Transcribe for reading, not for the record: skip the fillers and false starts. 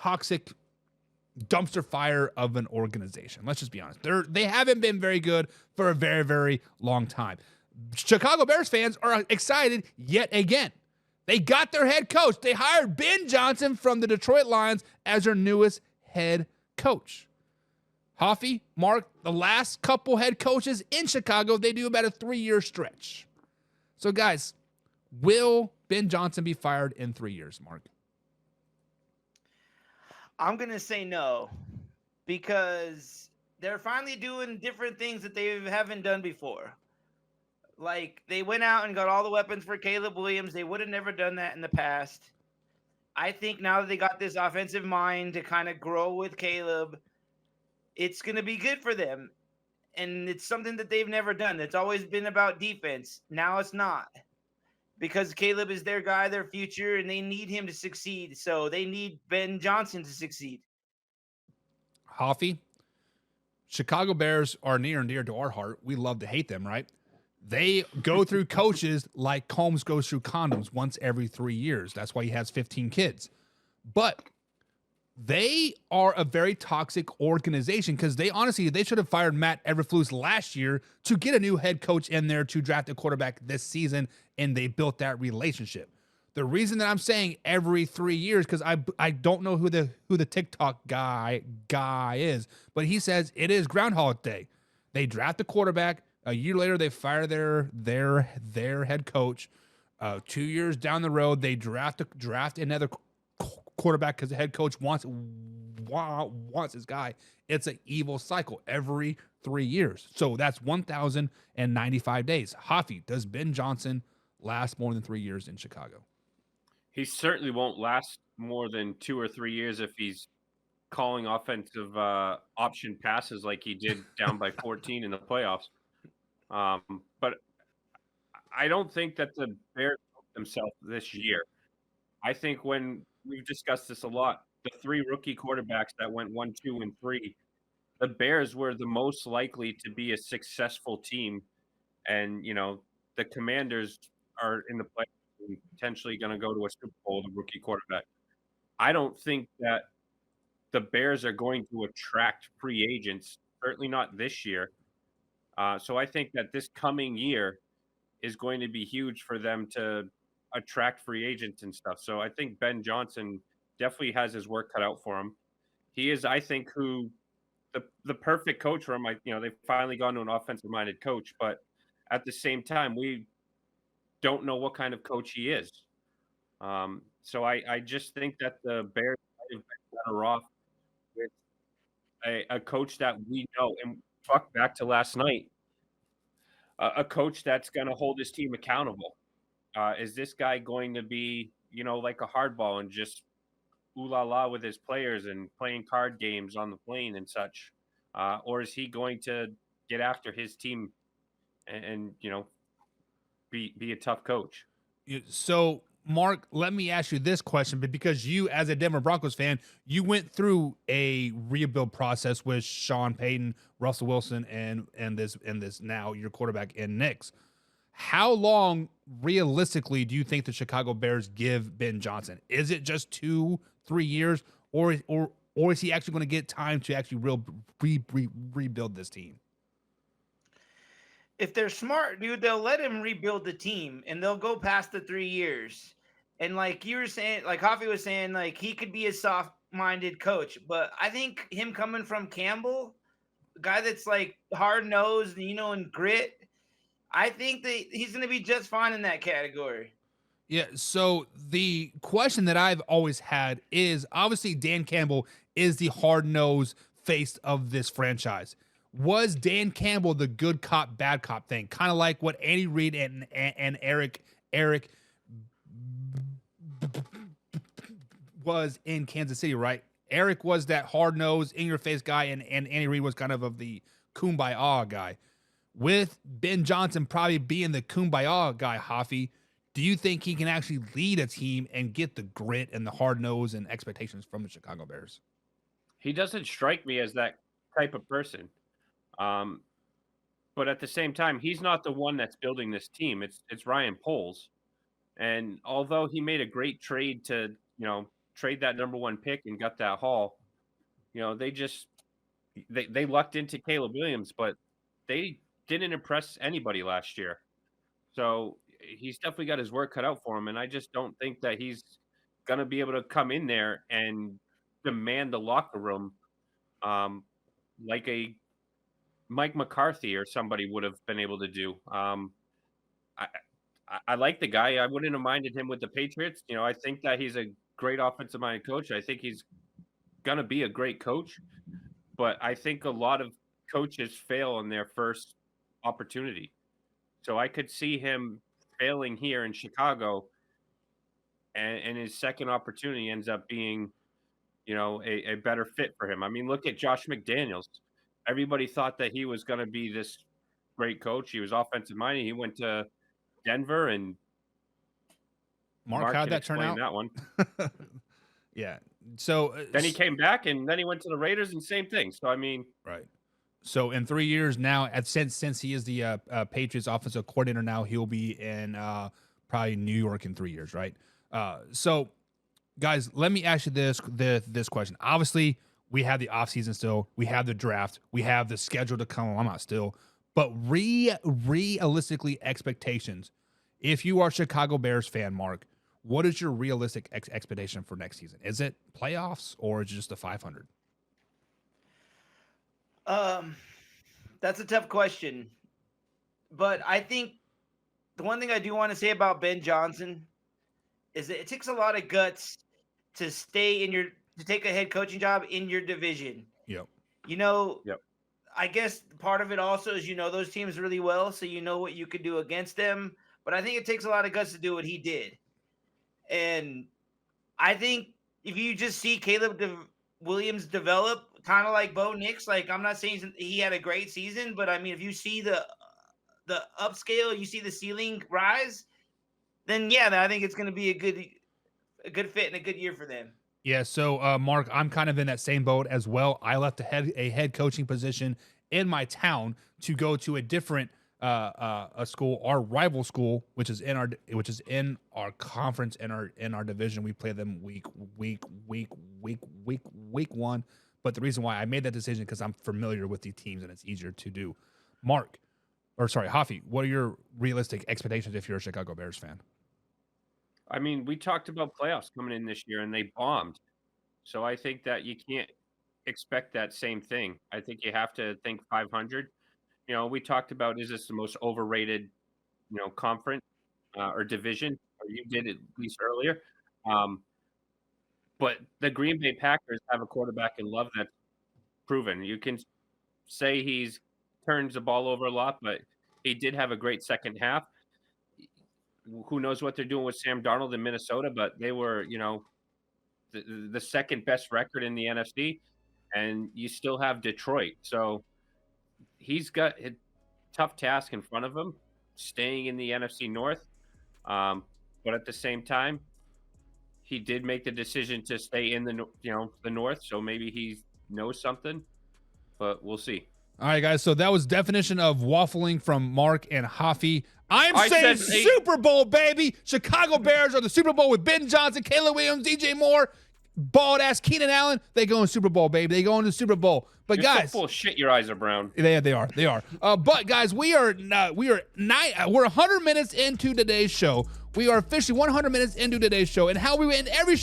toxic dumpster fire of an organization. Let's just be honest. They haven't been very good for a very, very long time. Chicago Bears fans are excited yet again. They got their head coach. They hired Ben Johnson from the Detroit Lions as their newest head coach. Hoffy, Mark, the last couple head coaches in Chicago, they do about a 3-year stretch. So, guys, will Ben Johnson be fired in 3 years, Mark? I'm going to say no, because they're finally doing different things that they haven't done before. Like, they went out and got all the weapons for Caleb Williams. They would have never done that in the past. I think now that they got this offensive mind to kind of grow with Caleb, it's going to be good for them. And it's something that they've never done. It's always been about defense. Now it's not. Because Caleb is their guy, their future, and they need him to succeed. So they need Ben Johnson to succeed. Hoffy, Chicago Bears are near and dear to our heart. We love to hate them, right? They go through coaches like Combs goes through condoms once every 3 years. That's why he has 15 kids. But they are a very toxic organization because they should have fired Matt Eberflus last year to get a new head coach in there to draft a quarterback this season, and they built that relationship. The reason that I'm saying every 3 years, because I don't know who the TikTok guy is, but he says it is Groundhog Day. They draft a quarterback. A year later, they fire their head coach. 2 years down the road, they draft another quarterback because the head coach wants his guy. It's an evil cycle every 3 years. So that's 1,095 days. Hoffy, does Ben Johnson last more than 3 years in Chicago? He certainly won't last more than 2 or 3 years if he's calling offensive option passes like he did down by 14 in the playoffs. But I don't think that the Bears themselves this year. I think when we've discussed this a lot, the 3 rookie quarterbacks that went 1, 2, and 3, the Bears were the most likely to be a successful team. And, the Commanders are in the playoffs and potentially going to go to a Super Bowl with a rookie quarterback. I don't think that the Bears are going to attract free agents, certainly not this year. So I think that this coming year is going to be huge for them to attract free agents and stuff. So I think Ben Johnson definitely has his work cut out for him. He is, I think, the perfect coach for him. They've finally gone to an offensive-minded coach, but at the same time, we don't know what kind of coach he is. So I just think that the Bears might have been better off with a coach that we know. And back to last night, a coach that's going to hold his team accountable. Is this guy going to be, like a hardball and just ooh la la with his players and playing card games on the plane and such? Or is he going to get after his team and be a tough coach? So, Mark, let me ask you this question, but because you, as a Denver Broncos fan, you went through a rebuild process with Sean Payton, Russell Wilson, and this now your quarterback in Nix. How long realistically do you think the Chicago Bears give Ben Johnson? Is it just 2-3 years, or is he actually going to get time to actually rebuild this team? If they're smart, dude, they'll let him rebuild the team and they'll go past the 3 years. And like you were saying, like Coffee was saying, like he could be a soft-minded coach. But I think him coming from Campbell, a guy that's like hard-nosed, and grit, I think that he's going to be just fine in that category. Yeah, so the question that I've always had is, obviously Dan Campbell is the hard-nosed face of this franchise. Was Dan Campbell the good cop, bad cop thing? Kind of like what Andy Reid and Eric was in Kansas City, right? Eric was that hard-nosed, in-your-face guy, and Andy Reid was kind of the kumbaya guy. With Ben Johnson probably being the kumbaya guy, Hoffy, do you think he can actually lead a team and get the grit and the hard nose and expectations from the Chicago Bears? He doesn't strike me as that type of person. But at the same time, he's not the one that's building this team. It's Ryan Poles. And although he made a great trade to, trade that number 1 pick and got that haul, they lucked into Caleb Williams, but they didn't impress anybody last year. So he's definitely got his work cut out for him, and I just don't think that he's going to be able to come in there and demand the locker room like a Mike McCarthy or somebody would have been able to do. I like the guy. I wouldn't have minded him with the Patriots. I think that he's a great offensive-minded coach. I think he's going to be a great coach. But I think a lot of coaches fail in their first opportunity. So I could see him failing here in Chicago, and his second opportunity ends up being, a better fit for him. I mean, look at Josh McDaniels. Everybody thought that he was going to be this great coach. He was offensive-minded. He went to Denver, and Mark, how'd that turn out? That one. Yeah. So then he came back, and then he went to the Raiders, and same thing. So I mean, right. So in 3 years now, since he is the Patriots offensive coordinator now, he'll be in probably New York in 3 years, right? So, guys, let me ask you this question. Obviously, we have the offseason still, we have the draft, we have the schedule to come on still, but realistically, expectations. If you are a Chicago Bears fan, Mark, what is your realistic expectation for next season? Is it playoffs or is it just a 500? That's a tough question, but I think the one thing I do want to say about Ben Johnson is that it takes a lot of guts to take a head coaching job in your division. Yep. Yep. I guess part of it also is those teams really well, so you know what you could do against them. But I think it takes a lot of guts to do what he did. And I think if you just see Caleb Williams develop, kind of like Bo Nix, like I'm not saying he had a great season, but I mean, if you see the upscale, you see the ceiling rise, then yeah, I think it's going to be a good fit and a good year for them. Yeah, so Mark, I'm kind of in that same boat as well. I left a head coaching position in my town to go to a different a school, our rival school, which is in our conference, in our division. We play them week one. But the reason why I made that decision because I'm familiar with these teams and it's easier to do. Hafi, what are your realistic expectations if you're a Chicago Bears fan? I mean, we talked about playoffs coming in this year, and they bombed. So I think that you can't expect that same thing. I think you have to think 500. We talked about, is this the most overrated, conference or division? Or you did at least earlier. But the Green Bay Packers have a quarterback in Love that's proven. You can say he's turns the ball over a lot, but he did have a great second half. Who knows what they're doing with Sam Darnold in Minnesota, but they were, the second best record in the NFC, and you still have Detroit. So he's got a tough task in front of him, staying in the NFC North. But at the same time, he did make the decision to stay in the North. So maybe he knows something, but we'll see. All right, guys. So that was definition of waffling from Mark and Hafi. I saying Super Bowl, baby. Chicago Bears are the Super Bowl with Ben Johnson, Caleb Williams, DJ Moore, bald ass Keenan Allen. They go in Super Bowl, baby. They go into the Super Bowl. But You're guys, so full of shit. Your eyes are brown. They are. But guys, we're 100 minutes into today's show. We are officially 100 minutes into today's show, and how we end every